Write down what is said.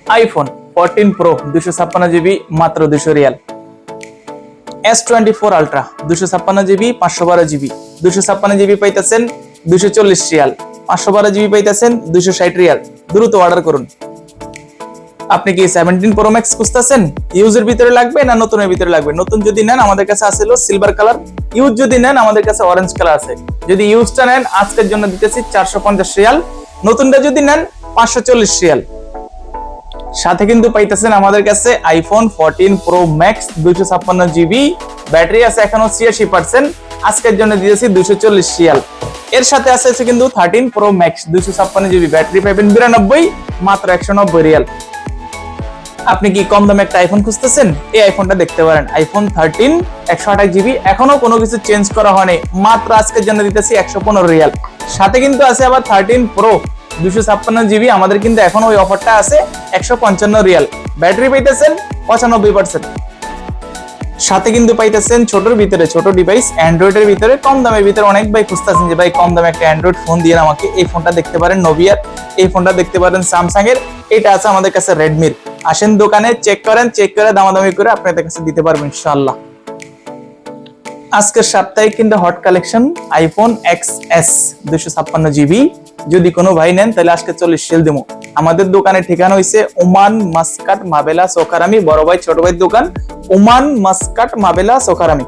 IPhone 14 pro 256GB মাত্র 200 Real. S24 ultra 256GB 512GB 256GB পাইতেছেন 240 Real, 512GB পাইতেছেন 260 Real. দ্রুত অর্ডার করুন। আপনি কি 17 প্রো ম্যাক্স খুঁজতেছেন? ইউজের ভিতরে লাগবে না নতুনের ভিতরে লাগবে? নতুন যদি নেন আমাদের কাছে আছে হলো সিলভার কালার, ইউজ যদি নেন আমাদের কাছে অরেঞ্জ কালার আছে। যদি ইউজটা নেন আজকের জন্য দিতেছি 450 রিয়াল, নতুনটা যদি নেন 540 রিয়াল। সাথে কিন্তু পাইতেছেন আমাদের কাছে iPhone 14 pro max 256GB, battery আছে এখনো 86%, আজকের জন্য দিতেছি 240 রিয়াল। এর সাথে আছে কিন্তু 13 প্রো ম্যাক্স 256GB, ব্যাটারি পাবেন 92, মাত্র 190 রিয়াল। আপনি কি কম দামে একটা আইফোন খুঁজতেছেন? এই আইফোনটা দেখতে পারেন, আইফোন 13 128GB, এখনো কোনো কিছু চেঞ্জ করা হয়নি, মাত্র আজকের জন্য দিতেছি 115 রিয়াল। সাথে কিন্তু আছে আবার 13 প্রো 256GB, আমাদের কিন্তু এখনো ওই অফারটা আছে 155 রিয়াল, ব্যাটারি পাইতেছেন 95%। সাথে কিন্তু পাইতেছেন ছোটর ভিতরে ছোট ডিভাইস অ্যান্ড্রয়েডের ভিতরে কম দামের ভিতরে। অনেক ভাই খুঁজতেছেন যে ভাই কম দামে একটা অ্যান্ড্রয়েড ফোন দিয়ে আমাকে, এই ফোনটা দেখতে পারেন নোভিয়ার, এই ফোনটা দেখতে পারেন স্যামসাং এর, এটা আছে আমাদের কাছে রেডমির। আসেন দোকানে চেক করেন, চেক করে দামাদামি করে আপনাদের কাছে দিতে পারবেন ইনশাআল্লাহ। আজকের সপ্তাহে কিন্তু hot collection iPhone XS 256GB, যদি কোনো ভাই নেন তাহলে আজকে 40 রিয়াল দেবো। আমাদের দোকানের ঠিকানা হইছে ওমান মাসকাট মাবেলা সোকারামি, বড় ভাই ছোট ভাই দোকান ওমান মাসকাট মাবেলা সোকারামি।